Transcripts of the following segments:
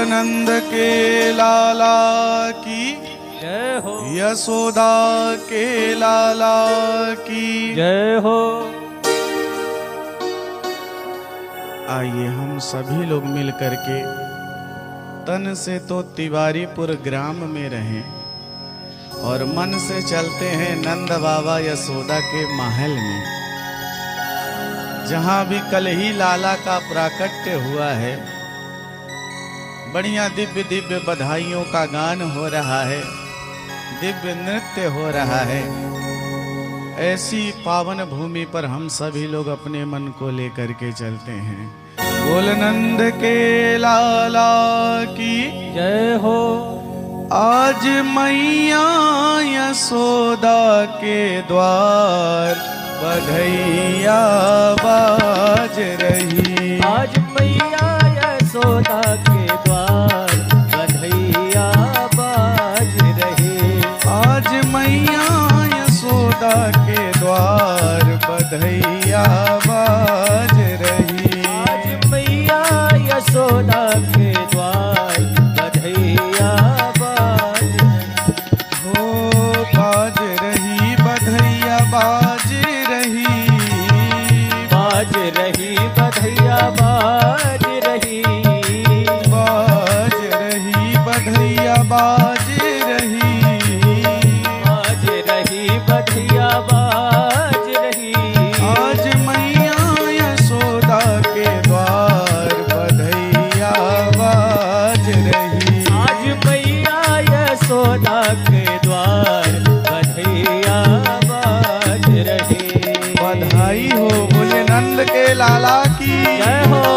नंद के लाला की जय हो, यशोदा के लाला की जय हो। आइए हम सभी लोग मिल करके तन से तो तिवारीपुर ग्राम में रहें और मन से चलते हैं नंद बाबा यशोदा के महल में, जहाँ भी कल ही लाला का प्राकट्य हुआ है। बढ़िया दिव्य दिव्य बधाइयों का गान हो रहा है, दिव्य नृत्य हो रहा है। ऐसी पावन भूमि पर हम सभी लोग अपने मन को लेकर के चलते हैं। बोल नंद के लाला की जय हो। आज मैया यशोदा के द्वार बधैया बाज रही। आज मैया यशोदा के द्वार बधैया बाज रहे। आज मैया यशोदा के द्वार बधैया बाज रही। आज मैया यशोदा के द्वार बधैया बाज हो बाज रही बधैया बाज रही। बाज रही बधैया बाज रही। बाज रही बधैया बाज रही। बाज रही बधैया बाज रही। आज मैया यशोदा के द्वार बधैया बाज रही। आज मैया यशोदा के द्वार बधैया बाज रहे। बधाई हो बोले नंद के लाला की जय हो।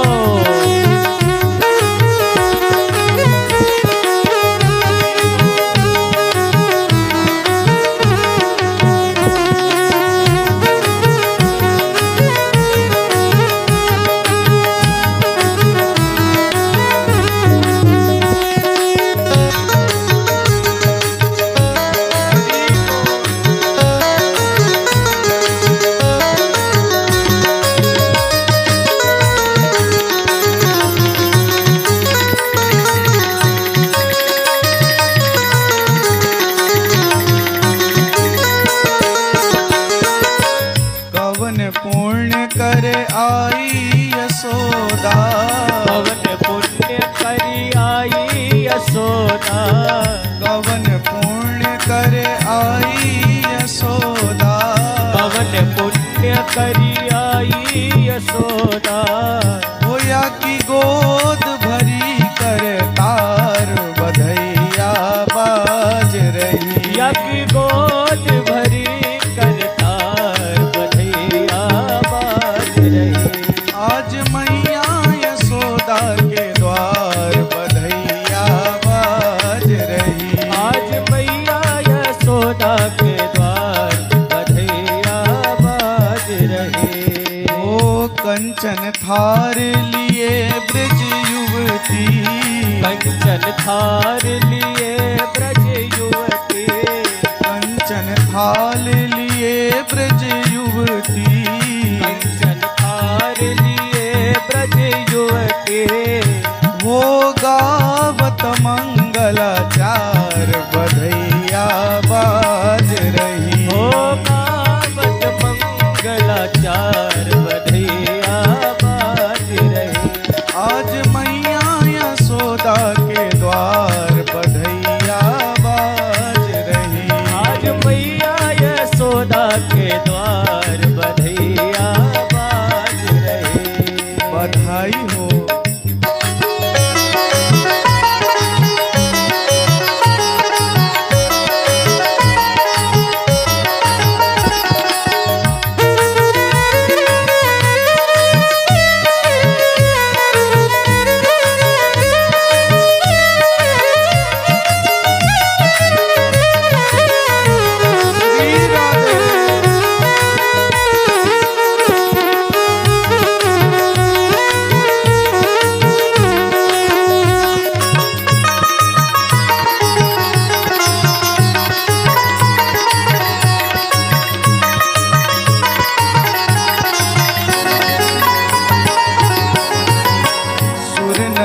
कवन पुण्य करे आई यशोदा। पवन पुण्य करी आई यशोदा। कवन पुण्य करे आई यशोदा। पवन पुण्य करी आई यशोदा। होया की गोद भरी कर तार बधैया बाज रही। यज्ञ गोद भरी करतार बधैया बाज रही। आज मैया यशोदा के द्वार बधैया बाज रही। आज मैया यशोदा के द्वार बधैया बाज रहे। ओ कंचन थार लिए ब्रज युवती। कंचन थार लिए ब्रज युवती। कंचन थाल लिए ब्रज युवती। कंचन थार लिए ब्रज युवती। वो गावत मंगलाचार बधैया बाज रही। हो गावत मंगलाचार बधैया बाज रहे। आज मैया यशोदा के द्वार बधैया बाज रही। आज मैया यशोदा के द्वार बधैया बाज रहे। बधाई हो।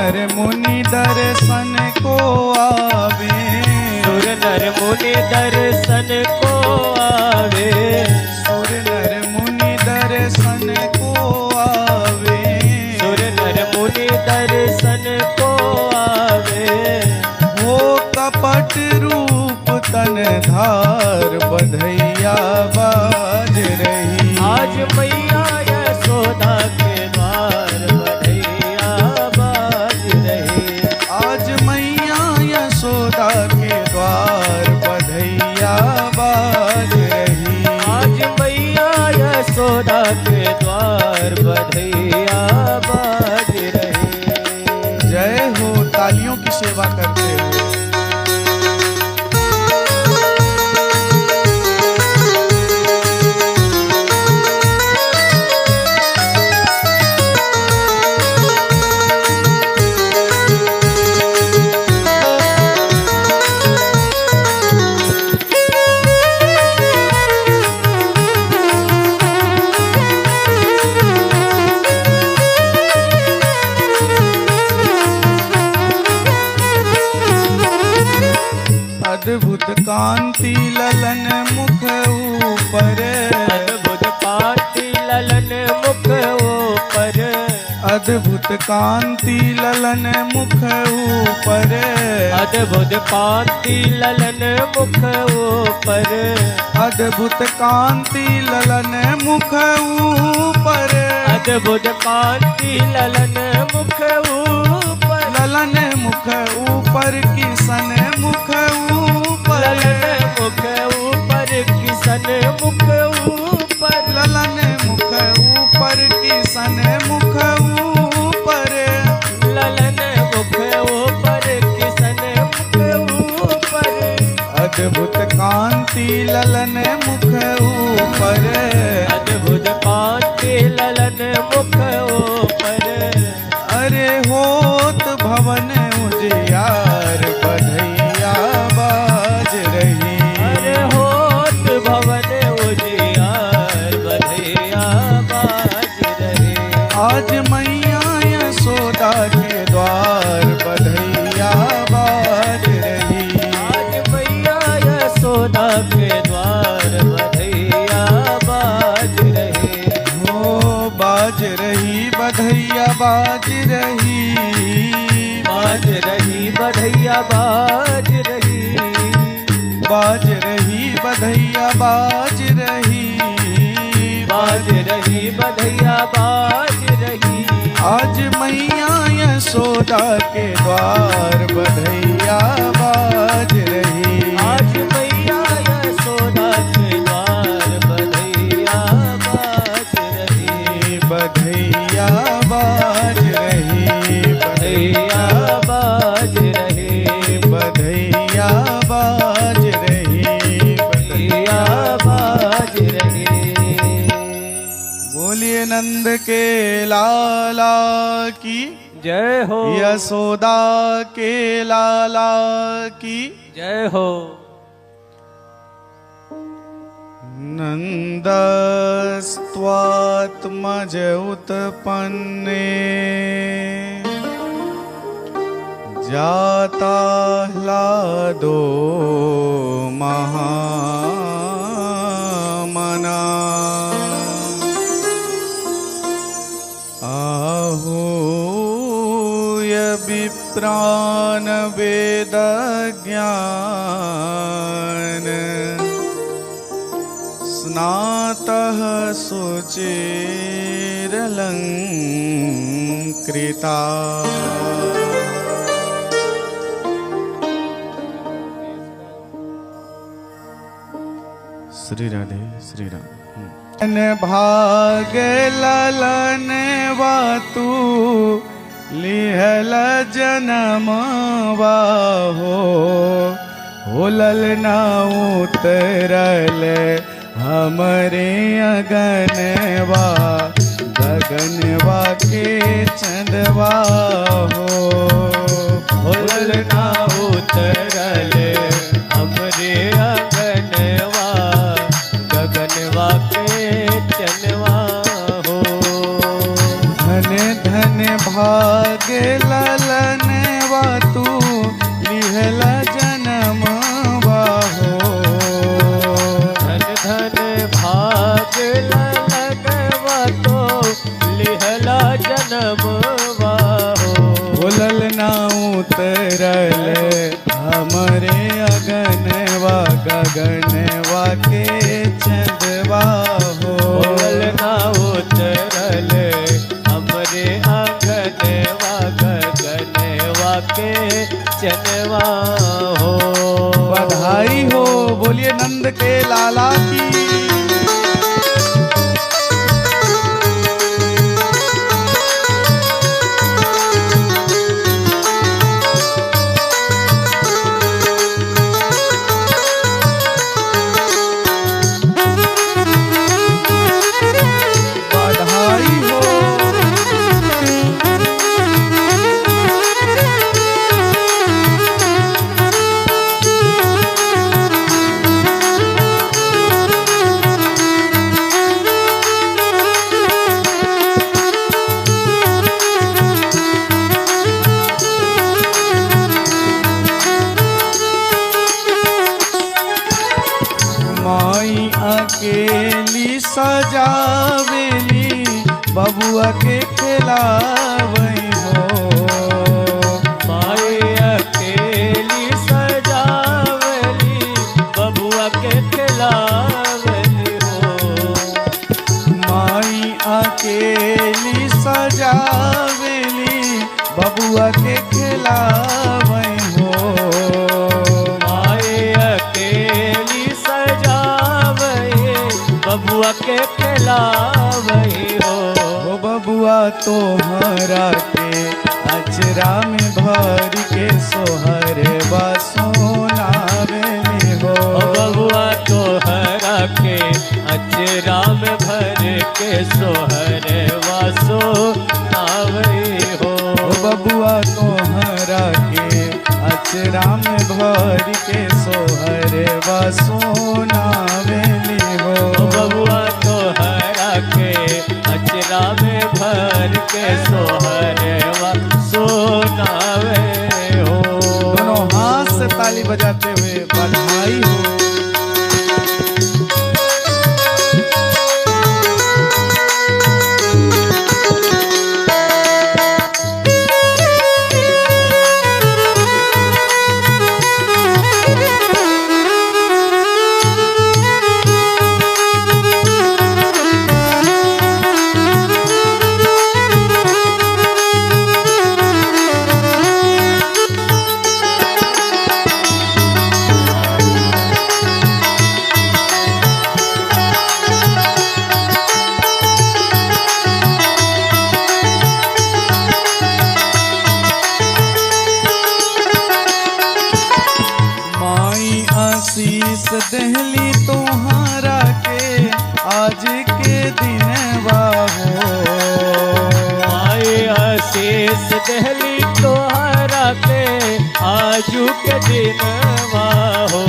नर मुनि दर्शन को आवे, सुर नर मुनि दर्शन को आवे, सुर नर मुनि दर्शन को आवे, सुर नर मुनि दर्शन को आवे। हो कपट रूप तन धार बधैया बाज रही। आज मैया यशोदा के द्वार बधैया बाज रही। आज मैया यशोदा के द्वार बधैया बाज रही। आज मैया यशोदा के द्वार बधैया बाज रही। जय हो, तालियों की सेवा करते हुए। अद्भुत कांति ललन मुख ऊपर, अद्भुत कांति ललन मुख ऊपर, अद्भुत कांति ललन मुख ऊपर, अद्भुत कांति ललन मुख ऊपर, अद्भुत कांति ललन मुख ऊपर, अद्भुत कांति ललन मुख ऊपर, ललन मुख ऊपर किसन मुख ऊपर, ललन मुख ऊपर किसन मुख ऊपर, ललन मुख ऊपर किसन मुख ऊपर, ललन मुख ऊपर किसन मुख ऊपर, अद्भुत कांति ललन मुख ऊपर, अद्भुत कांति ललन मुख ऊपर। अरे होत भवन उजियार बधैया बाज रही। अरे होत भवन उजियार बधैया बाज रही। आज मैया यशोदा के द्वार बधैया बाज रही। आज मैया यशोदा के द्वार बधैया बाज रही। हो बाज रही बधैया बाज रही, बाज रही बधैया बाज रही, बाज रही बधैया बाज रही, बाज रही बधैया बाज रही। आज मैया यशोदा के द्वार बधैया बाज रही। आज मैया यशोदा के द्वार बधैया बाज रही। बधैया बाज रही, बधैया बाज रही, बधैया बाज रही, बधैया बाज रही। बोलिए नंद के लाला की जय हो, यशोदा के लाला की जय हो। नन्दस्त्वात्मज उत्पन्ने जाता ह्लादो महामना आहूय विप्रान वेदज्ञान स्नातः शुचिरलङ्कृता। श्री राधे श्री राम। भाग ललन वातु लिहल जन्म वाहो, हो ललना उतरल हमरे अगनवा, गगनवा के चंदवा हो, हो ललना उतरल हमरे अगनवा, गगनवा के चनवा हो। धन धन धन भाग ललनवा तू लिहला जनमवा हो। धन धन भाग लगवा तो लिहला जन्मवा हो। बोलल ना उतरल हमरे अगनवा गगनवा के चंदवा हो। बोल ना उतरल हमरे आंगनवा गगनवा के चनवा हो। बधाई हो, बोलिए नंद के लाला की। बधाई हो। माई अकेली सजावेली बबुआ के खिलावई हो। माई अकेली सजावली बबुआ के खिलावली हो। माई अकेली सजावेली बबुआ के खिलावई हो। माई अकेली सजावई बबुआ के खिलावई हो। हो बबुआ तोहरा के अचरा में भर के सोहर सुनावेली हो। ओ बबुआ तोहरा के अचरा में भर के सोहर वासो नावई हो। हो बबुआ तोहरा के अचरा में भर के सोहर सुनावेली हो। ओ बबुआ तोहरा के अचरा में भर के सोहर वासो नावे हो। दोनों हाथ से ताली बजाते हुए बधाई हो। माई आशीष दहली तुम्हारा के आज के दिनवा हो। माई आशीष दहली तोहरा के आजू के दिनवा हो।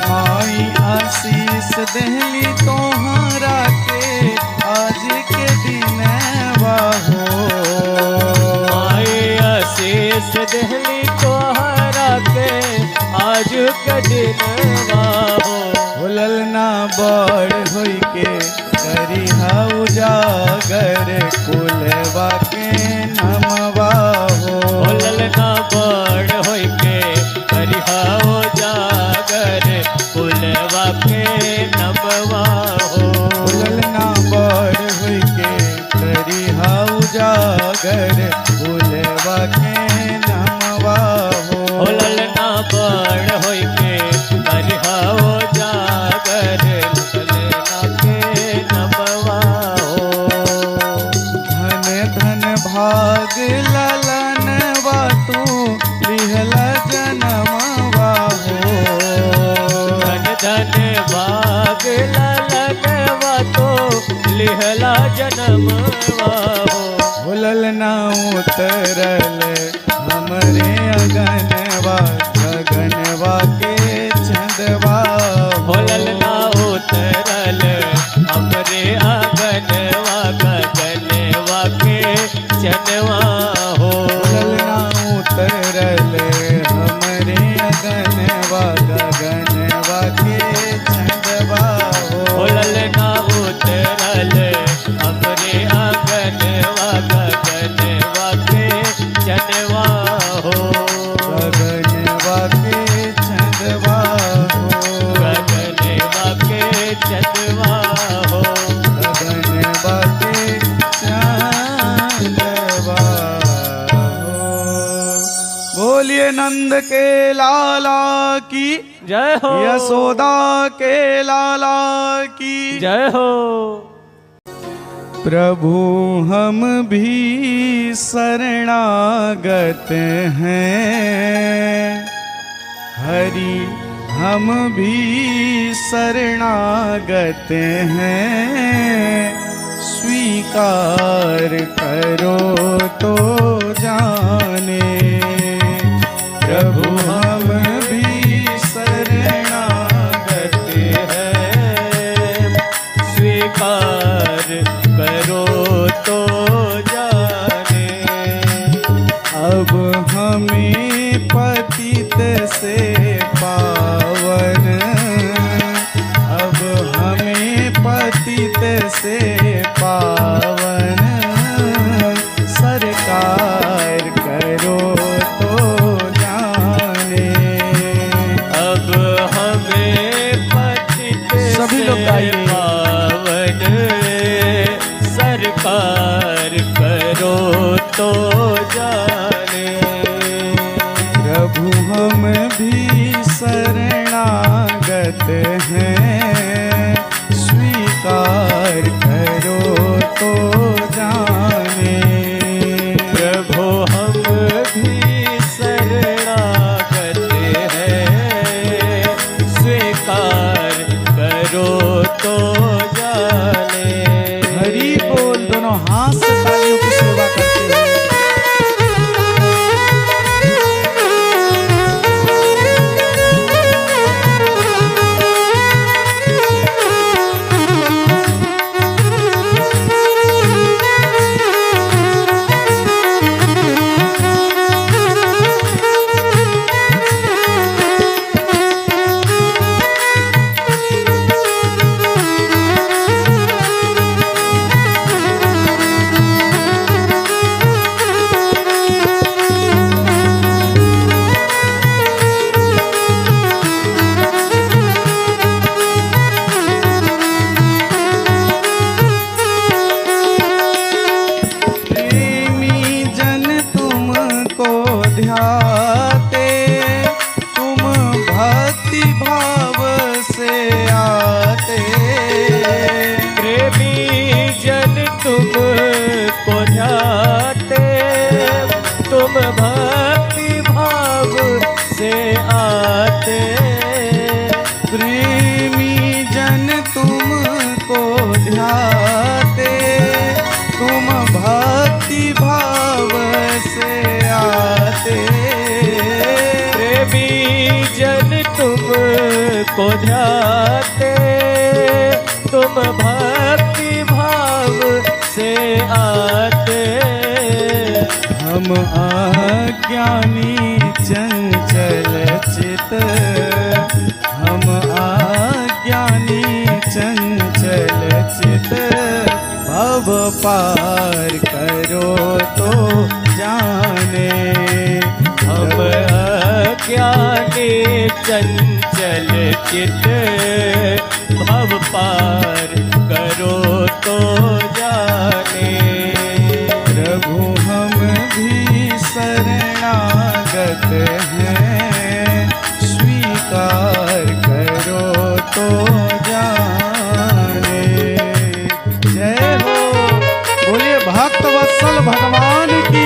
माई आशीष दहली तुम्हारा के आज के दिनवा हो। माई आशीष दहली तोहरा के आज के दिनवा हो। भूलल ना बड़ होई के करिहा उजागर कुलवा के नमवा हो। बोलल ना बड़ होई के करिहाओ जागर कुलवा के नमवा हो। भूलल ना बड़ होई के करिहा उजागर कुलवा के नमवा हो। बोलल ना बड़ होई के करिहाओ जागर कुलवा के नमवा हो। धन धन भाग ललनवा तू लिहला जनमवा हो। धन धन भाग ललनवा तो लिहला जन्मवा हो। भूलल ना उतरल हमरे अगनवा गगनवा के चंदवा हो। बोलल ना उतरल हमरे आंगनवा गगनवा के चनवा हो। ललना उतरल हमरे अगनवा गगनवा के चंदवा हो। ललना उतरल हमरे आंगनवा गगनवा के चनवा हो। गगनवा के चंदवा हो। गगनवा के चनवा हो। गगनवा के चंदवा हो। बोलिए नंद के लाला की जय हो। यशोदा के लाला की जय हो। प्रभु हम भी शरणागत हैं, हरि हम भी शरणागत हैं, स्वीकार करो तो जाने। प्रभु हम भी शरणागत है स्वीकार करो तो जाने। अब हमें पतित से पावन, अब हमें पतित से पावन, सरकार करो तो जाने। अब हमें पतित सभी लोग से गाइए। पावन, सरकार करो तो जाने। प्रभु हम भी शरणागत हैं, स्वीकार करो तो जाने। प्रभु हम भी शरणागत हैं, स्वीकार करो तो जाने। हरि बोल। दोनों हाथ से तालियों की सेवा करते हुए ध्याते, तुम भक्ति भाव से आते। प्रेमी जन तुम को ध्याते, तुम भक्ति भाव से आते। प्रेमी जन तुम को ध्याते, तुम भक्ति भाव से आते। प्रेमी जन तुम को ध्याते, तुम भक्ति भाव से आते। हम अज्ञानी चंचल चित, हम अज्ञानी चंचल चित, भव पार करो तो जाने। हम अज्ञानी चंचल चित, भव पार करो तो जाने। प्रभु हम भी शरणागत हैं, स्वीकार करो तो जाने। जय हो। बोलिए भक्त वत्सल भगवान की।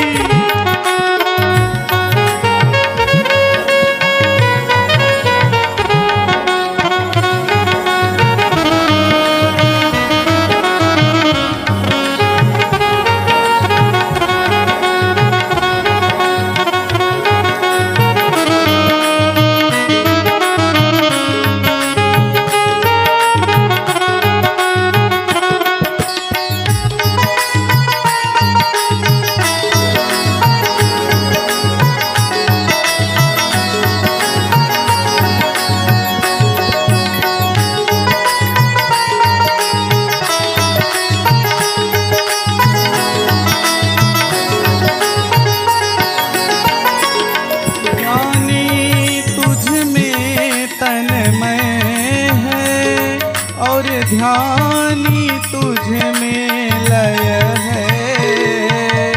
ध्यानी तुझ में लय है,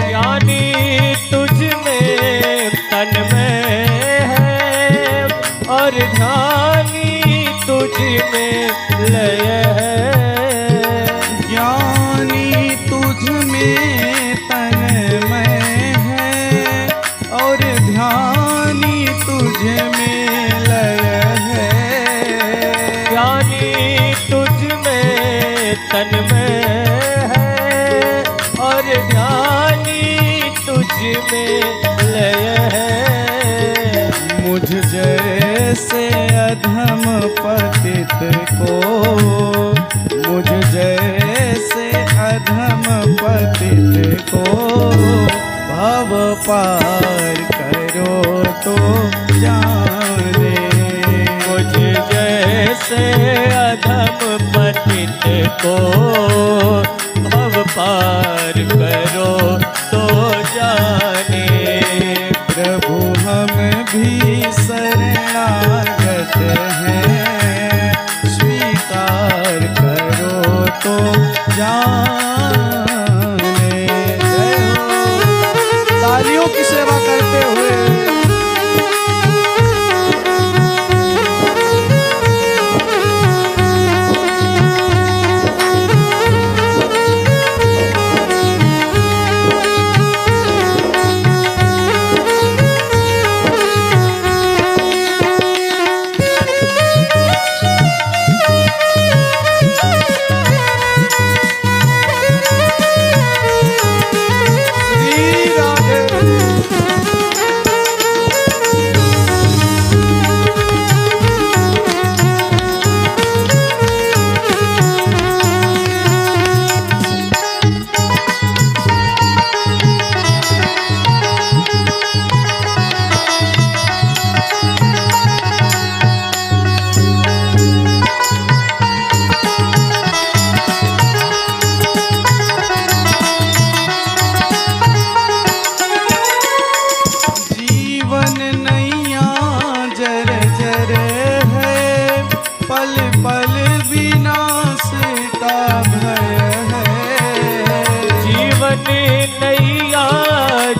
ज्ञानी तुझ में तन्मय है, और ध्यानी तुझ में लय है। ज्ञानी तुझ में तन्मय है, और ध्यानी तुझ में लय है। ज्ञानी तुझ में तन्मय है, और ध्यानी तुझ में लय है। मुझ जैसे अधम पतित को, मुझ जैसे अधम पतित को भव पार करो तो जाने। मुझ जैसे अधम पतित को भव पार करो तो जाने। प्रभु हम भी शरणागत हैं, स्वीकार करो तो जाने। जय हो। तालियों की सेवा करते हुए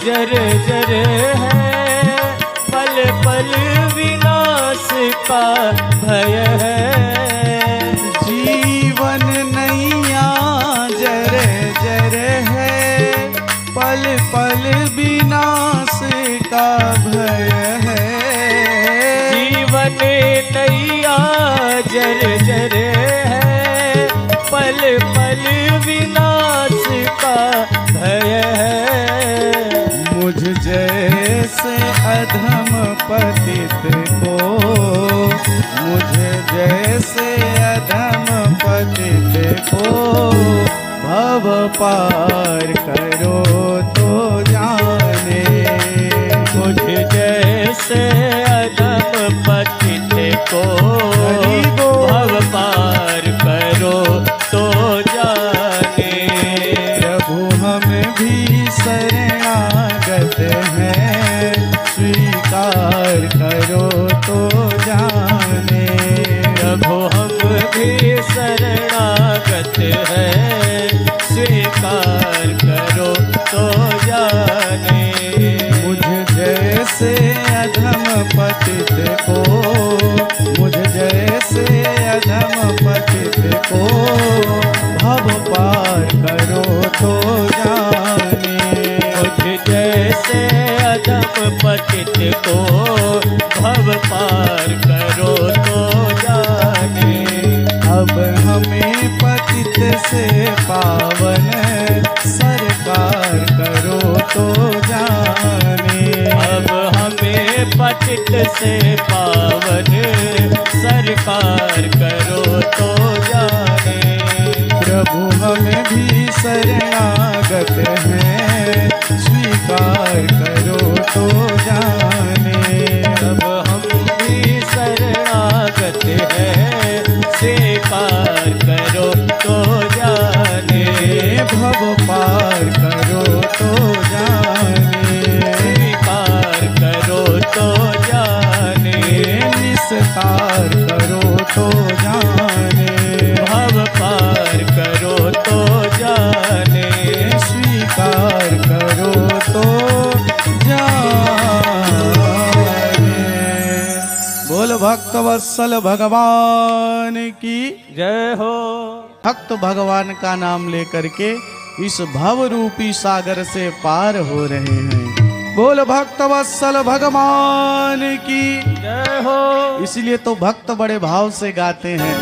जर जर है, पल पल विनाश का भय है। जीवन नैया जर जर है, पल पल विनाश का भय है। जीवन नैया जर जर है, पल पल विनाश का भय है। मुझ जैसे अधम पतित को, मुझ जैसे अधम पतित को भव पार करो तो जाने। मुझ जैसे अधम पतित को भव पार करो तो जाने। प्रभु हम भी शरणागत हैं, स्वीकार करो तो जाने। प्रभु हम भी शरणागत हैं, स्वीकार करो तो जाने। मुझ जैसे अधम पतित को, मुझ जैसे अधम पतित को भव पार करो तो जाने। मुझ जैसे अधम पतित को भव पार करो तो जाने। अब हमें पतित से पावन सरकार करो तो जाने। अब हमें पतित से पावन सरकार करो तो जाने। प्रभु हम भी शरणागत हैं, स्वीकार करो तो जाने। अब हम भी शरणागत हैं, स्वीकार करो तो जाने। भव पार करो तो जाने, स्वीकार करो तो जाने। निस्तार करो तो जाने। भव पार भक्त वत्सल भगवान की। जय हो। भक्त भगवान का नाम लेकर के इस भव रूपी सागर से पार हो रहे हैं। बोल भक्त वत्सल भगवान की जय हो। इसलिए तो भक्त बड़े भाव से गाते हैं,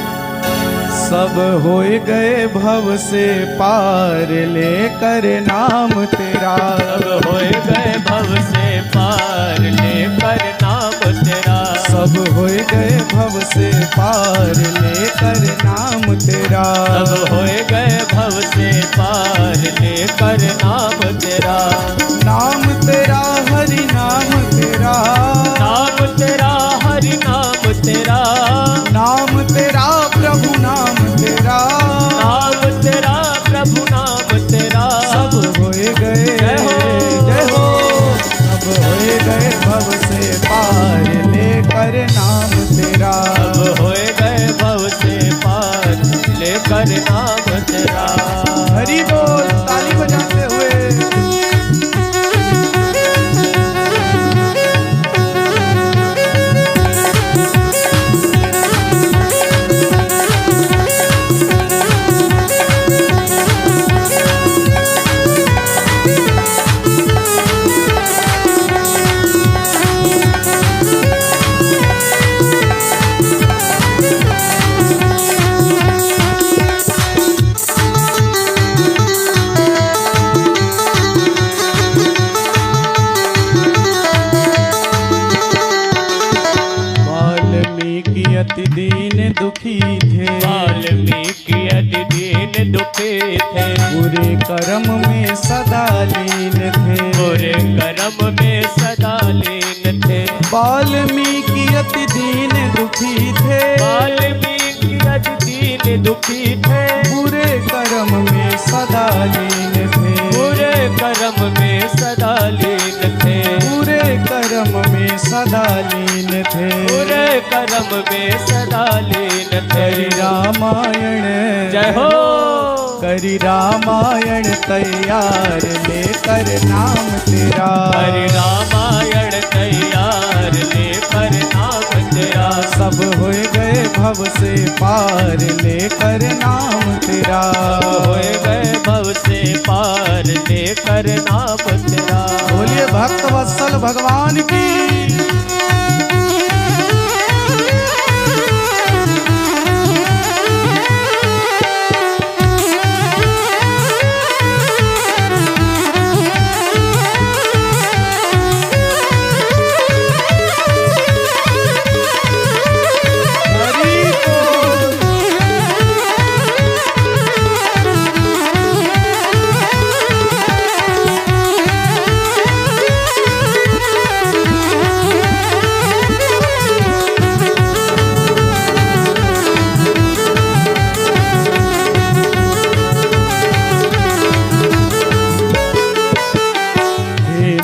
सब होए गए भव से पार लेकर नाम तेरा। सब होए गए भव से पार लेकर नाम तेरा। सब होए गए भव से पार लेकर नाम तेरा। सब होए गए भव से पार लेकर नाम तेरा। नाम तेरा हरि नाम तेरा। नाम तेरा हरि नाम तेरा। नाम तेरा प्रभु नाम तेरा। नाम तेरा प्रभु नाम तेरा। सब होए गए जय हो। सब होए गए भव से पार लेकर नाम तेरा। सब होए गए भव से पार लेकर नाम तेरा। हरि बोल ताली बजाते हुए। वाल्मीकि अति दीन दुखी थे। वाल्मीकि अति दीन दुखी थे। बुरे कर्म में सदा लीन थे। बुरे कर्म में सदा लीन थे। वाल्मीकि अति दीन दुखी थे। वाल्मीकि अति दीन दुखी थे। बुरे कर्म में सदा लीन थे। बुरे कर्म में सदा लीन थे। बुरे कर्म में सदा लीन थे। बुरे कर्म में सदा लीन थे। करि रामायण जय हो। करि रामायण तैयार लेकर नाम तेरा। हरि रामायण तैयार लेकर नाम तेरा। सब होए गए भव से पार लेकर नाम तेरा। सब होए गए भव से पार लेकर नाम तेरा। बोलिए भक्त वत्सल भगवान की।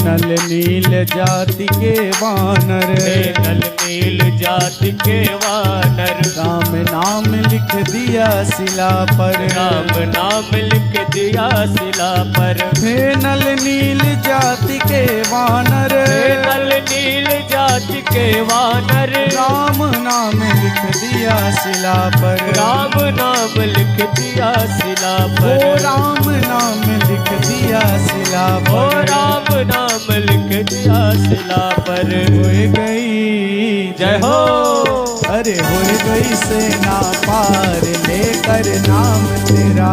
नल नील जाति के वानर। नल नील जाति के वानर। राम नाम लिख दिया शिला पर। राम नाम लिख दिया शिला पर। हे नल नील जाति के वानर। हे नल नील जाति के वानर। राम नाम लिख दिया शिला पर। राम नाम लिख दिया शिला ओ पर। राम नाम लिख दिया शिला ओ पर। राम नाम लिख दिया शिला पर। होए गई जय हो। अरे होए गई सेना पार लेकर नाम तेरा।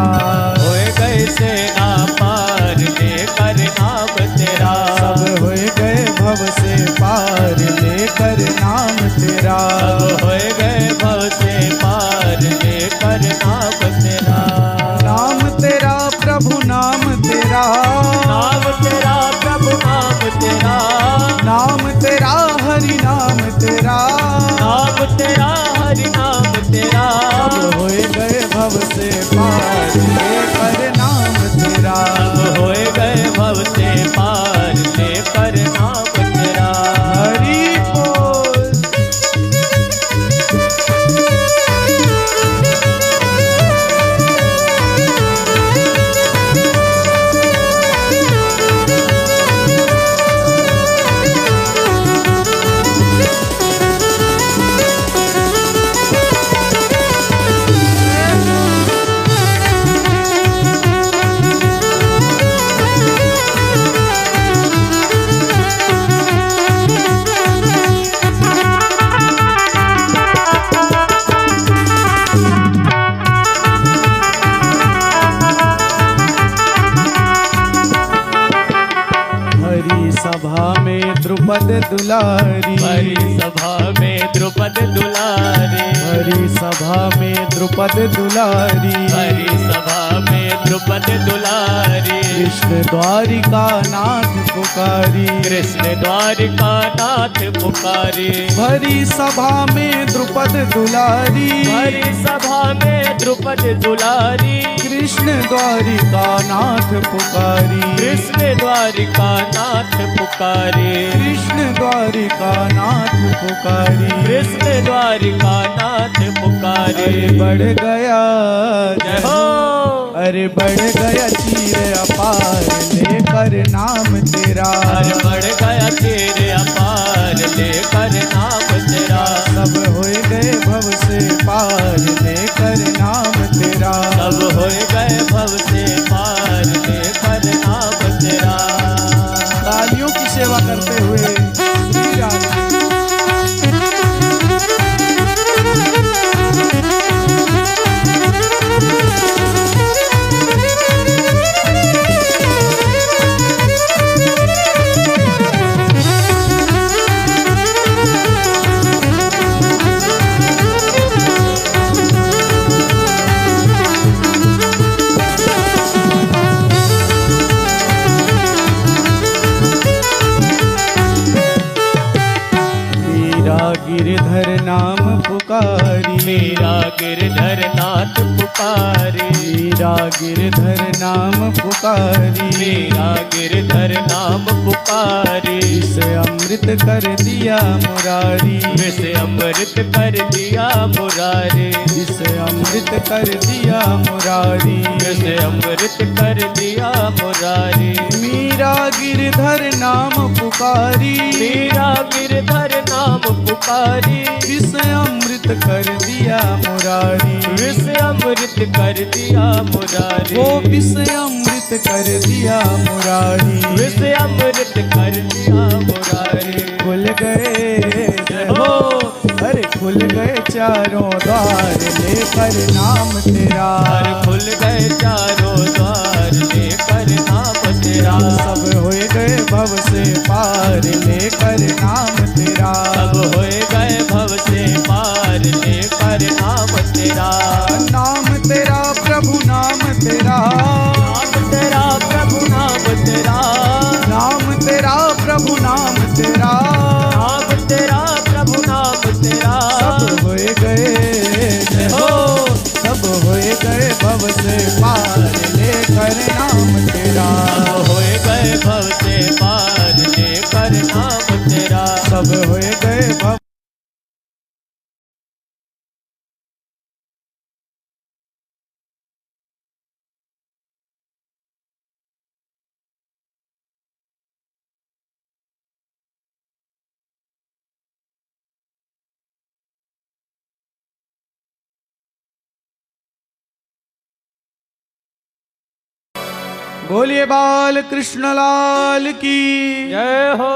होए गए सेना पार लेकर नाम तेरा। सब होए गए भव से पार लेकर नाम तेरा। सब होए गए भव से पार लेकर नाम तेरा। नाम तेरा प्रभु नाम तेरा। नाम तेरा प्रभु नाम तेरा। नाम तेरा हरि नाम तेरा। नाम तेरा हरि नाम तेरा। सब होए गए भव से पार लेकर नाम तेरा। सब होए गए भव से पार लेकर नाम तेरा। हरि बोल। सभा में द्रुपद दुलारी, भरी सभा में द्रुपद दुलारी, भरी सभा में द्रुपद दुलारी, भरी सभा में द्रुपद दुलारी, कृष्ण द्वारिका नाथ पुकारी, कृष्ण द्वारिका नाथ पुकारी, भरी सभा में द्रुपद दुलारी, भरी सभा में द्रुपद दुलारी, कृष्ण द्वारिका नाथ पुकारी, कृष्ण द्वारिका नाथ पुकारी, कृष्ण द्वारिका नाथ पुकारी, कृष्ण द्वारिका नाथ पुकारी। अरे बढ़ गया जय हो, अरे बढ़ गया चीर अपार लेकर नाम तेरा, अरे बढ़ गया तेरे अपार लेकर नाम तेरा, सब होए गए भव से पार लेकर नाम तेरा, सब हो गए भव से पार लेकर नाम तेरा। तालियों की सेवा करते हुए श्री राधे। गिरधर नाम पुकारी, मेरा गिरधर नाथ पुकारी, मेरा गिरधर नाम पुकारी, मेरा गिरधर नाम पुकारी, इसे अमृत कर दिया मुरारी, विषे अमृत कर दिया मुरारी, इसे अमृत कर दिया मुरारी, विषे अमृत कर दिया मुरारी, मेरा गिरधर नाम पुकारी, मेरा गिरधर नाम पुकारी, इसे अमृत कर दिया मुरारी, विषे अमृत कर दिया मुरारी, वो विषय अमृत कर दिया मुरारी, विषे अमृत कर दिया मुरारी। खुल गए जय हो, अरे खुल गए चारों द्वार लेकर नाम तेरा, हर खुल गए चारों द्वार लेकर नाम तेरा, सब होए गए भव से पार लेकर नाम तेरा, सब होए गए भव से पार लेकर नाम तेरा, नाम तेरा प्रभु नाम तेरा, नाम तेरा प्रभु नाम तेरा, नाम तेरा प्रभु नाम तेरा, नाम तेरा प्रभु नाम तेरा, सब होए गए जय हो, सब होए गए भव से पार लेकर नाम तेरा, सब होए गए भव से पार लेकर नाम तेरा, सब होए गए भव बोलिए बाल कृष्ण लाल की जय हो।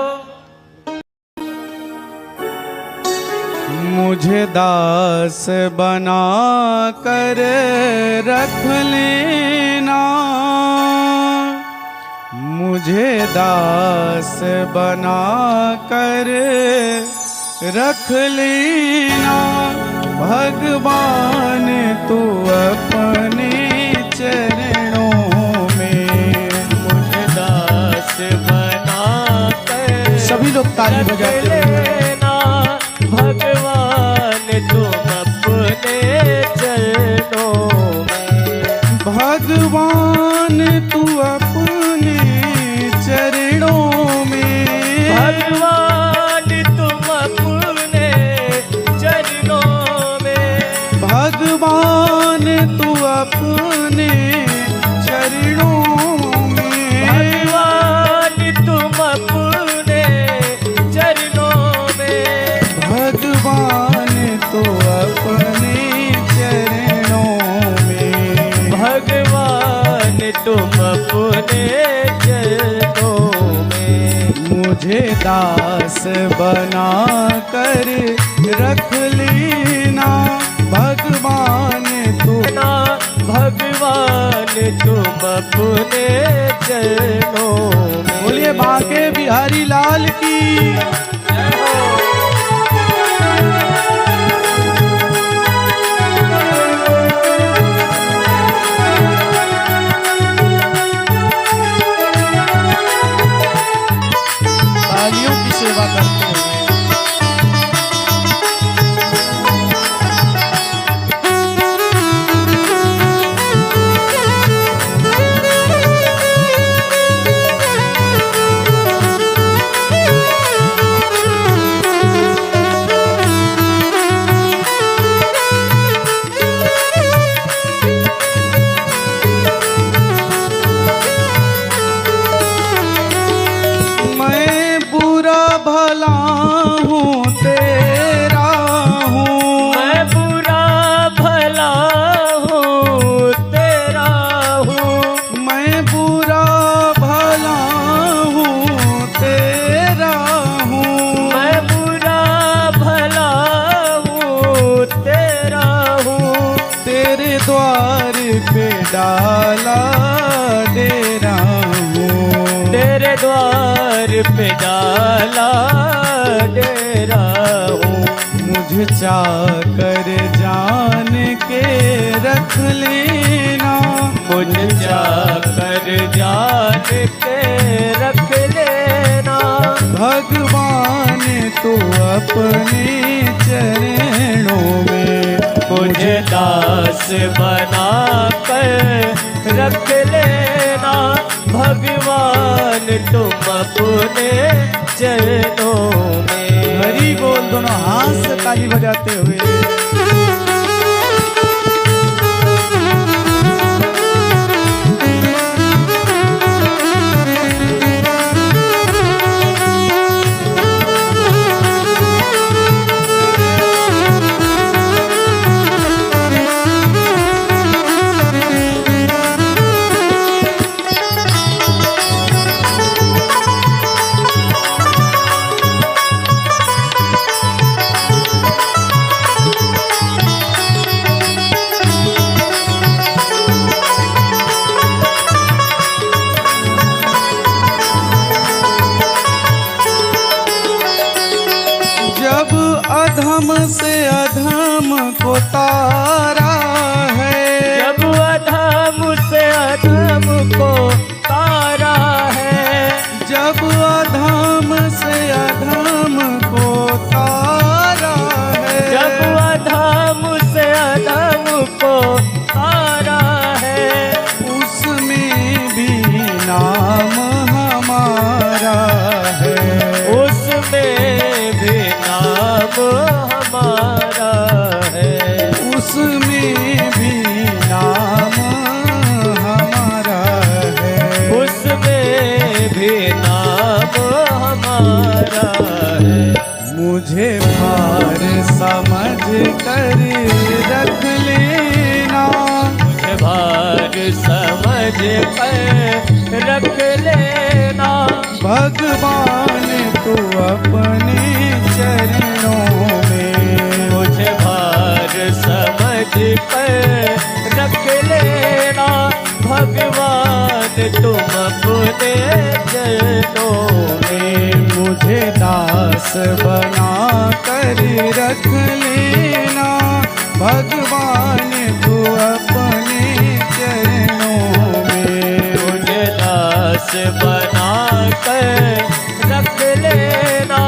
मुझे दास बना कर रख लेना, मुझे दास बना कर रख लेना, भगवान तू अपने चरणों में, मुझे दास बना कर सभी लोग ताली बजाते हैं। लेना, भगवान तुम अपने चरणों में, भगवान तू अपने चरणों में, भगवान तुम अपने चरणों में, भगवान तू अपने चरणों में, भगवान तुम अपने चरणों में, भगवान तू अपने चरणों में, भगवान तुम अपने चरणों में, मुझे दास बना कर रख लेना, भगवान तू ना भगवान भगवान तुम अपने चरणों में। बोलिए बांके बिहारी लाल की। जय हो। तालियों की सेवा करते हुए डाला डेरा हूँ, तेरे द्वार पे डाला डेरा हूँ। मुझ चाकर जान के रख लेना, मुझ चाकर जान के रख लेना। भगवान तू अपने चरणों में मुझे दास बना कर रख लेना। भगवान तुम अपने चरणों में। हरि बोल दोनों हाथ से ताली बजाते हुए। अधम से अधम को तारा है, जब अधम से अधम को तारा है। जब अधम से अधम को तारा है, जब अधम से अधम को तारा है। उसमें भी नाम हमारा है, उसमें भी नाम हमारा है। उसमें भी नाम हमारा है, उसमें भी नाम हमारा है। मुझे भार समझ कर रख लेना, मुझे भार समझ कर रख लेना। भगवान तू अपने चरणों में मुझे भार समझ कर रख लेना। भगवान तुम अपने चरणों में। मुझे दास बना कर रख लेना, भगवान तू अपने चरणों में। मुझे दास बना कर रख लेना।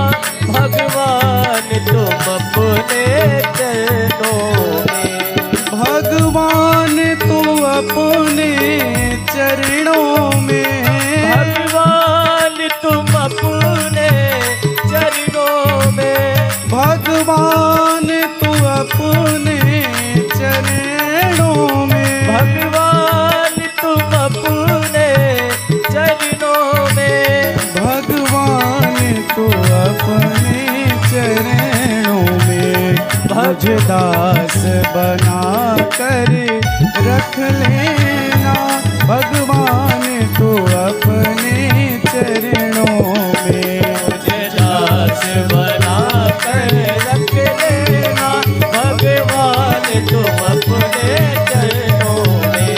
भगवान तुम अपने चरणों में। भगवान तू अपने चरणों में। भगवान तुम अपने चरणों में। भगवान तू अपने चरणों में। भगवान तुम अपने चरणों में। भगवान तू अपने चरणों में। मुझे दास बना कर रख लेना, भगवान तू अपने चरणों में। मुझे दास बना कर रख लेना। भगवान तुम अपने चरणों में।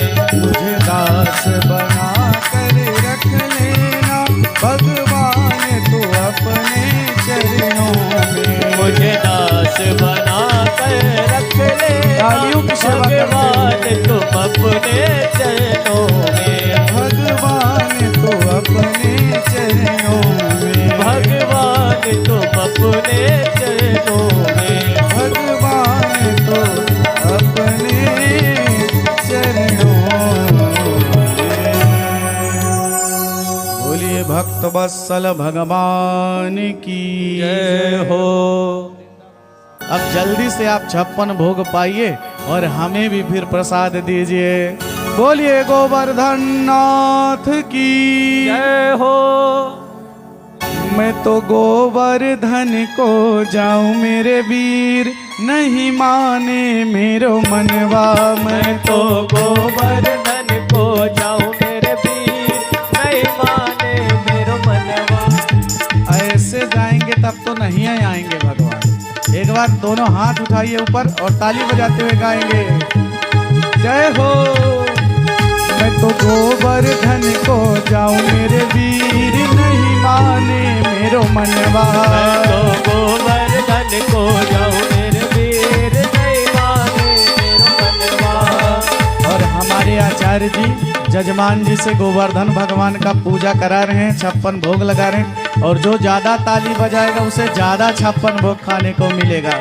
अपने चरणों में। मुझे दास बना कर रख ले तालियों की सेवा करते भगवान तुम अपने चरणों में। भगवान तो अपने चरणों में। भगवान तुम अपने चरणों में। भगवान तो अपने चरणों में। बोलिए भक्त वत्सल भगवान की जय हो। अब जल्दी से आप 56 भोग पाइए और हमें भी फिर प्रसाद दीजिए। बोलिए गोवर्धन नाथ की जय हो। मैं तो गोवर्धन को जाऊं मेरे वीर, नहीं माने मेरो मनवा। मैं तो गोवर्धन को जाऊं मेरे वीर, नहीं माने मेरो मनवा। ऐसे जाएंगे तब तो नहीं आएंगे भगवान। एक बार दोनों हाथ उठाइए ऊपर और ताली बजाते हुए गाएंगे जय हो। मैं तो गोवर्धन को जाऊं मेरे वीर, नहीं माने मेरो मनवा। मैं तो गोवर्धन को जाऊं मेरे वीर, नहीं माने मेरो मनवा। और हमारे आचार्य जी जजमान जी से गोवर्धन भगवान का पूजा करा रहे हैं, 56 भोग लगा रहे हैं। और जो ज्यादा ताली बजाएगा उसे ज्यादा 56 भोग खाने को मिलेगा।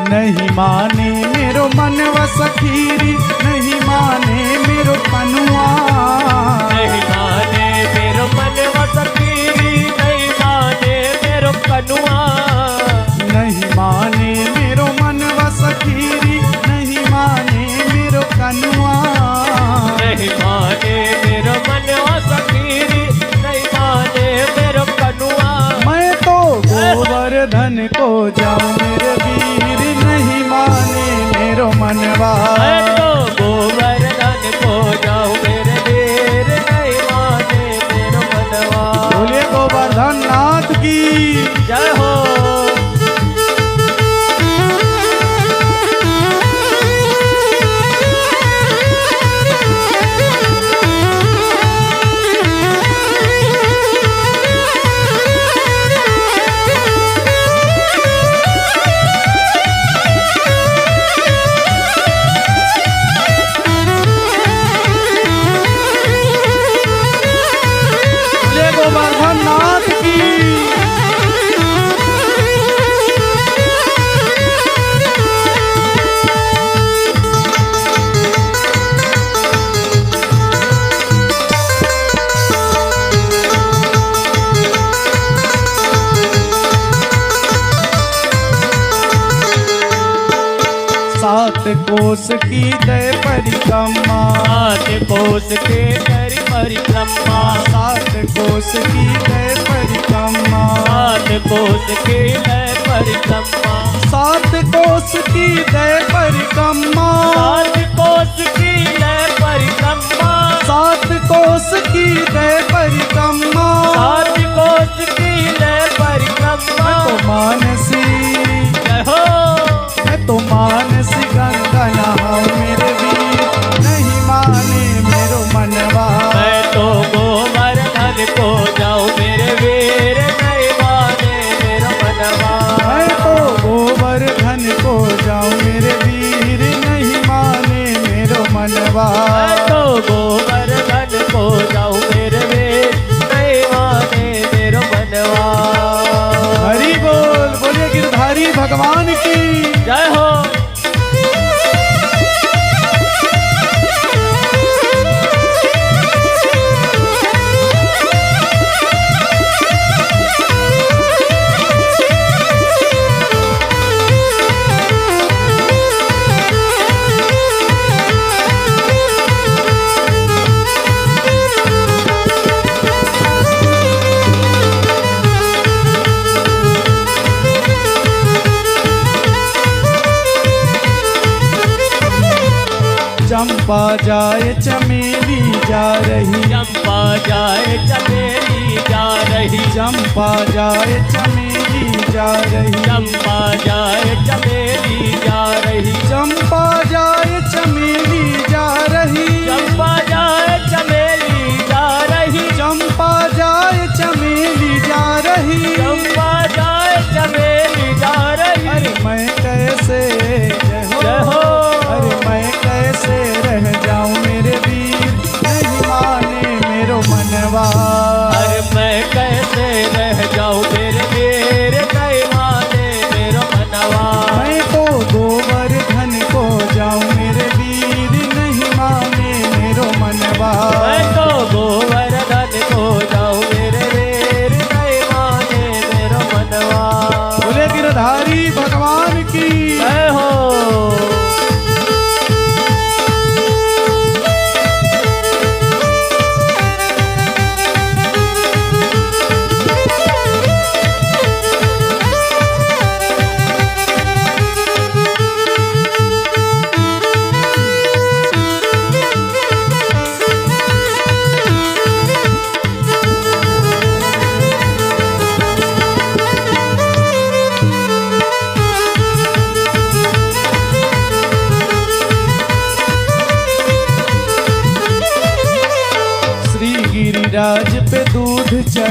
नहीं माने मेरो मनवा सखीरी, नहीं माने मेरो कनुआ। नहीं माने मेरो मनवा सखीरी, नहीं माने मेरो कनुआ। नहीं माने मेरो मनवा सखीरी, नहीं माने मेरो कनुआ। नहीं माने मेरो मनवा सखीरी, नहीं माने मेरो कनुआ। मैं तो गोवर्धन को जाऊं मेरे वीर, नहीं माने मेरो मनवा। मैं तो गोवर्धन को जाऊं मेरे वीर, नहीं माने मेरो मनवा। बोले गोवर्धन नाथ की जय हो। बोले गोवर्धन नाथ की सात कोस की दय परिक्रमा। सात कोस के कर परिक्रमा। सात कोस की दय परिक्रमा। सात कोस के कर परिक्रमा। सात कोस की दय परिक्रमा। सात कोस की है परिक्रमा। सात कोस की दय परिक्रमा। सात कोस की है परिक्रमा। मैं तो मानसी, जय हो। मैं तो मानसी गंगा नहाऊं मेरे वीर, नहीं माने मेरो मनवा। मैं तो गोवर्धन को जाऊं मेरे वीर, नहीं माने मेरो मनवा। मैं तो गोवर्धन को जाऊं मेरे वीर, नहीं माने मेरो मनवा। मैं तो गोवर्धन को जाऊं मेरे वीर, नहीं माने मेरो मनवा। हरि बोल, बोलिए गिरधारी भगवान की जय हो। चंपा जाए चमेली जा रही। चंपा जाए चमेली जा रही। चंपा जाए चमेली जा रही। चंपा जाए चमेली जा रही। चंपा जाए चमेली जा रही। चंपा जाए चमेली जा रही। चंपा जाए चमेली जा रही।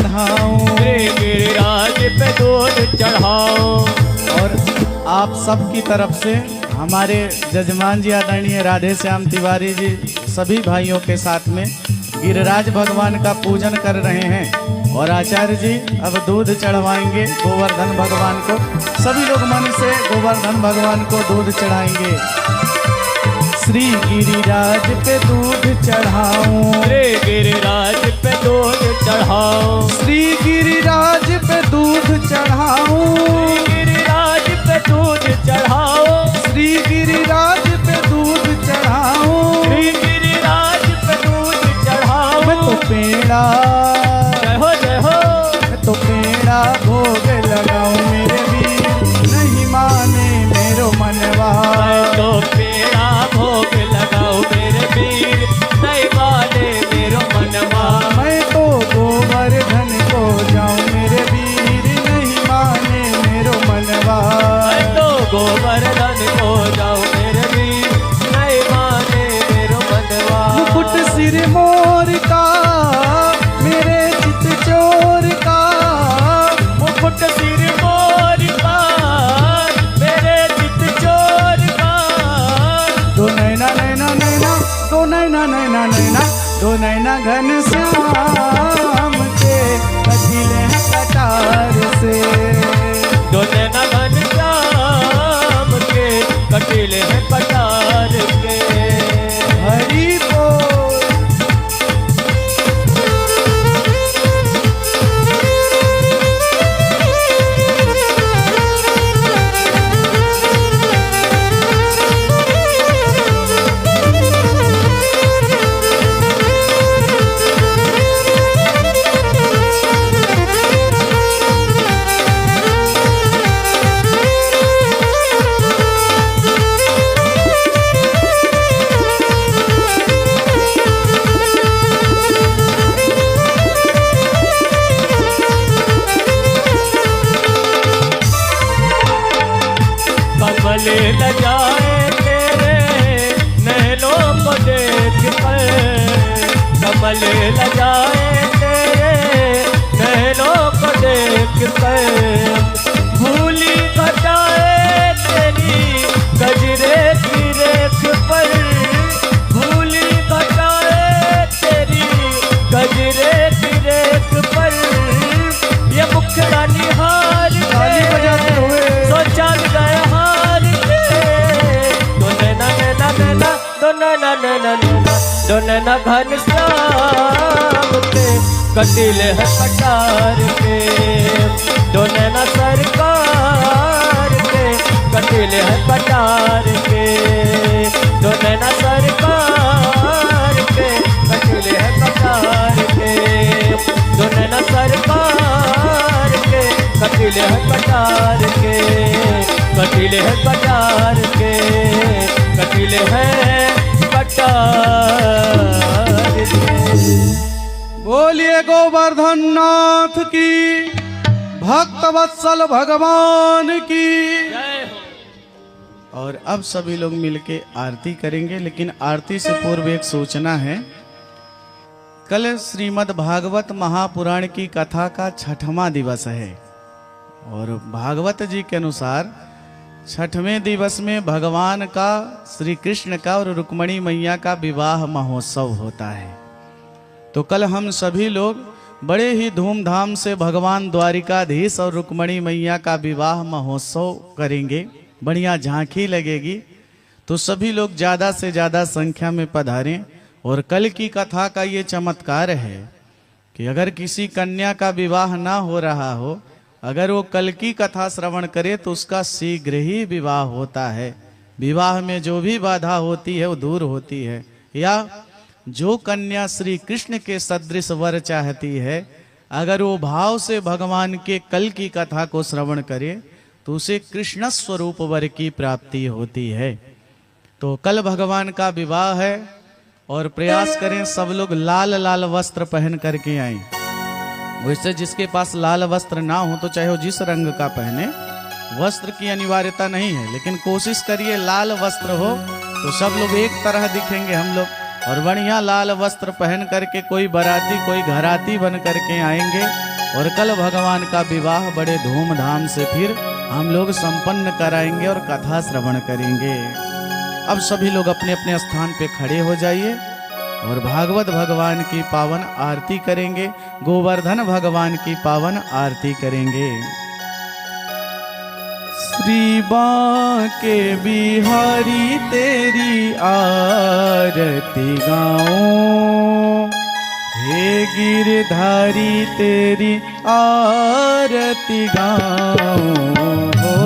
चढ़ाऊं। श्री गिरिराज पे दूध चढ़ाओ। और आप सबकी तरफ से हमारे जजमान जी आदरणीय राधे श्याम तिवारी जी सभी भाइयों के साथ में गिरिराज भगवान का पूजन कर रहे हैं। और आचार्य जी अब दूध चढ़वाएंगे गोवर्धन भगवान को। सभी लोग मन से गोवर्धन भगवान को दूध चढ़ाएंगे। श्री गिरिराज पे दूध चढ़ाऊं। श्री गिरिराज पे दूध चढ़ाओ। श्री गिरिराज पे दूध चढ़ाऊं। गिरिराज पे दूध चढ़ाओ। श्री गिरिराज पे दूध चढ़ाऊं। श्री गिरिराज पे दूध चढ़ाओ। मैं तो पेड़ा, जय हो जय हो। मैं तो पेड़ा भोग लगाऊं मेरे वीर, नहीं माने मेरो मनवा। मैं तो पेड़ा भोग लगाओ मेरे वीर, नहीं माने मेरो मनवा। मैं तो गोवर्धन को जाऊं मेरे वीर, नहीं माने मेरो मनवा। मैं तो गोवर्धन को जाऊं मेरे वीर, नहीं माने मेरो मनवा। मुकुट सिर मोर का मेरे चित चोर का। मुकुट सिर मोर का मेरे चित चोर का। दो नैना नैना नैना, दो नैना नैना नैना, दो नैना घन श्याम के कटिले हैं कटार से। दो नैना घन श्याम के कटीले हैं कटार के। हरि बोल। कमल न जाए तेरे नैनों को देख कर। कमल न जाए तेरे नैनों को देख कर। भूली घटाए तेरी गजरे की रेख पर। भूली घटाए तेरी गजरे की रेख पर। ये मुखड़ा निहार ताली बजाते हुए। सोचा गया हार के। दो नैना नैना नैना, दो नैना नैना नैना, दो नैना घन श्याम के कटीले हैं कटार के। दो नैना सरकार के कटीले हैं कटार के। दो नैना सरकार के कटीले हैं कटार के। दो नैना सरकार के कटीले हैं कटार के। कटीले हैं कटार के। कटीले हैं कटार के। बोलिए गोवर्धन नाथ की, भक्त वत्सल भगवान की। जय हो। और अब सभी लोग मिलके आरती करेंगे, लेकिन आरती से पूर्व एक सूचना है। कल श्रीमद् भागवत महापुराण की कथा का 6वां दिवस है। और भागवत जी के अनुसार 6वें दिवस में भगवान का, श्री कृष्ण का और रुक्मणी मैया का विवाह महोत्सव होता है। तो कल हम सभी लोग बड़े ही धूमधाम से भगवान द्वारिकाधीश और रुक्मणी मैया का विवाह महोत्सव करेंगे। बढ़िया झांकी लगेगी, तो सभी लोग ज़्यादा से ज़्यादा संख्या में पधारें। और कल की कथा का ये चमत्कार है कि अगर किसी कन्या का विवाह ना हो रहा हो, अगर वो कल की कथा श्रवण करे तो उसका शीघ्र ही विवाह होता है। विवाह में जो भी बाधा होती है वो दूर होती है। या जो कन्या श्री कृष्ण के सदृश वर चाहती है, अगर वो भाव से भगवान के कल की कथा को श्रवण करे तो उसे कृष्ण स्वरूप वर की प्राप्ति होती है। तो कल भगवान का विवाह है और प्रयास करें सब लोग लाल लाल वस्त्र पहन करके आए। वैसे जिसके पास लाल वस्त्र ना हो तो चाहे वो जिस रंग का पहने, वस्त्र की अनिवार्यता नहीं है, लेकिन कोशिश करिए लाल वस्त्र हो तो सब लोग एक तरह दिखेंगे हम लोग। और बढ़िया लाल वस्त्र पहन करके कोई बाराती कोई घराती बन करके आएंगे और कल भगवान का विवाह बड़े धूमधाम से फिर हम लोग संपन्न कराएंगे और कथा श्रवण करेंगे। अब सभी लोग अपने अपने स्थान पे खड़े हो जाइए और भागवत भगवान की पावन आरती करेंगे, गोवर्धन भगवान की पावन आरती करेंगे। श्री बांके बिहारी तेरी आरती गाऊं, हे गिरधारी तेरी आरती गाऊं हो।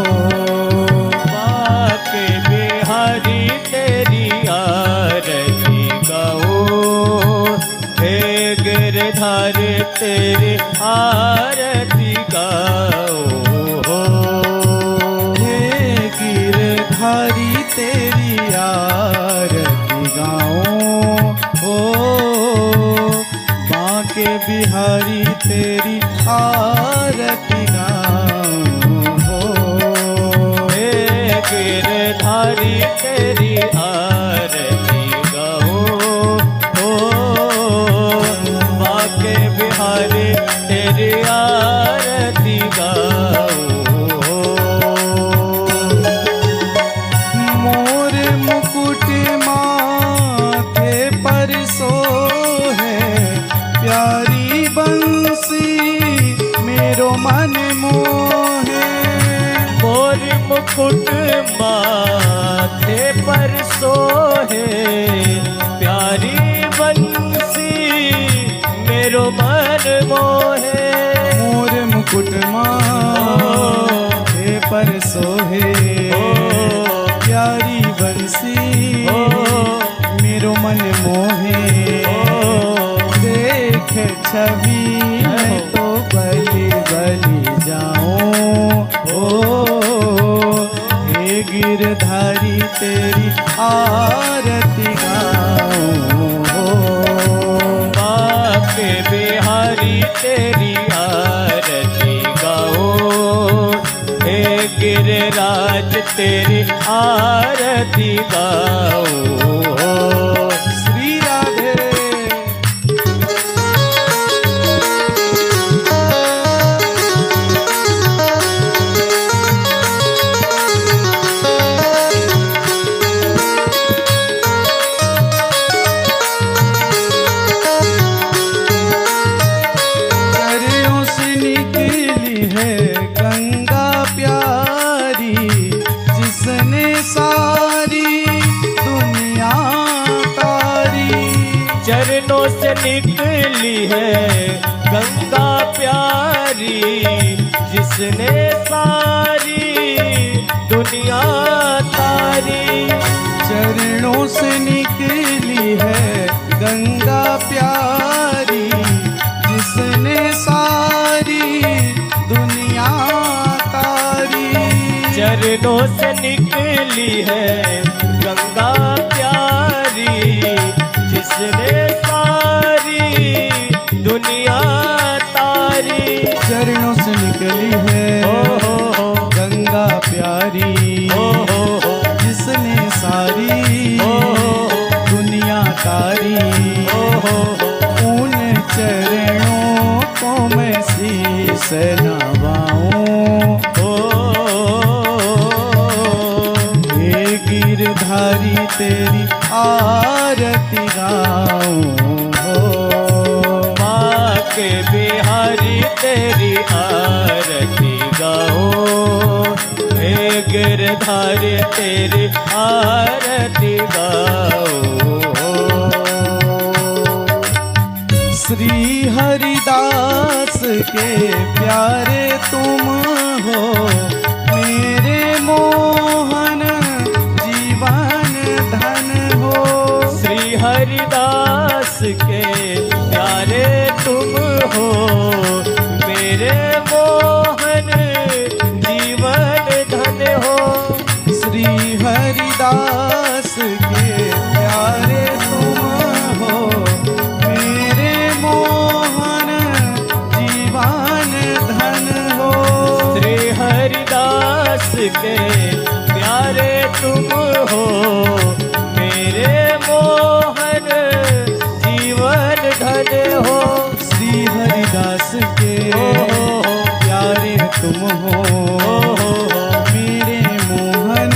बांके बिहारी तेरी आरती गाऊं, हे गिरधारी तेरी आरती गाऊं हो। गिरधारी तेरी आरती गाऊं हो, बांके बिहारी तेरी आरती गाऊं हो। हे गिरधारी तेरी आरती गाऊं हो, बांके बिहारी तेरी आरती गाऊं हो। माथे पर सोहे प्यारी बंसी मेरो मन मोहे। मोर मुकुट माथे पर सोहे प्यारी बंसी मेरो मन मोहे। मोर मुकुट माथे पर सोहे प्यारी बंसी मेरो मन मोहे। देख छवि मैं तो बलि बलि जाऊं ओ, हे गिरधारी तेरी आरती गाऊं हो। बांके बिहारी तेरी आरती गाऊं, हे गिरिराज तेरी आरती गाऊं हो। श्री राधे चरणों से निकली है गंगा प्यारी, जिसने सारी दुनिया तारी। चरणों से निकली है गंगा प्यारी, जिसने सारी दुनिया तारी। चरणों से निकली है गंगा प्यारी, जिसने सारी दुनिया तारी। चरणों से निकली है गंगा प्यारी, जिसने सारी दुनिया तारी। चरणों से निकली है गंगा प्यारी, जिसने सारी दुनिया तारी। उन चरणों को मैं शीश नवाऊं, हे गिरधारी तेरी आरती गाऊं हो। बांके बिहारी तेरी आरती गाऊं, हे गिरधारी तेरी आरती गाऊं हो। श्री हरिदास के प्यारे तुम हो, मेरे मोहन जीवन धन हो। श्री हरिदास के प्यारे तुम हो, मेरे मोहन जीवन धन हो। श्री हरिदास के प्यारे तुम हो, मेरे मोहन जीवन धन हो। श्री हरिदास के प्यारे तुम हो, मेरे मोहन जीवन धन हो। श्री हरिदास के तुम हो मेरे मोहन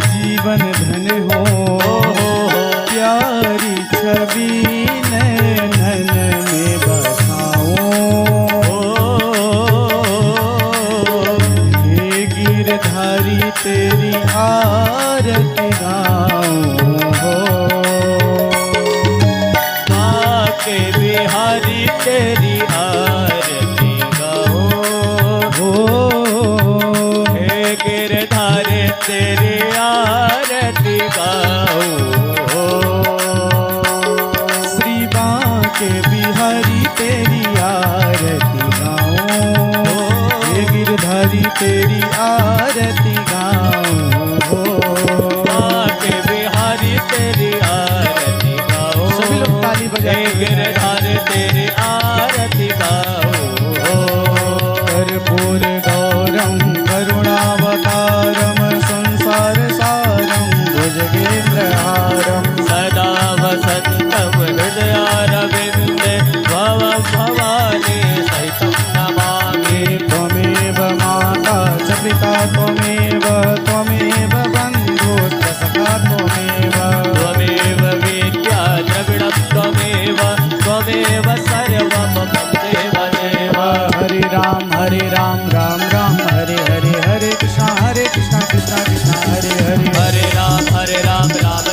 जीवन धन हो प्यारी छवि नैनन में बसाऊं हे गिरधारी तेरी आरती गाऊं हो बाके बिहारी तेरी आरती गाओ हो हे गिरधारी तेरी आरती गाओ श्री बांके बिहारी तेरी आरती गाऊं हे गिरधारी तेरी आरती गाऊं हो बाके बिहारी तेरी आरती गाओ सभी लोग ताली हे बजाते हुए गिरधारी तेरी आरती गाओ कर्पूर गौरम करुणावतारम संसार सारम भुजगेन्द्रहारम सदा वसन्तं हृदयारविन्दे भवं भवानी सहितं नमामि त्वमेव माता च पिता त्वमेव बन्धुश्च सखा त्वमेव त्वमेव विद्या द्रविणं त्वमेव सर्वं मम देव देव हरे राम राम राम हरे हरे हरे कृष्णा कृष्णा कृष्णा हरे हरे हरे राम राम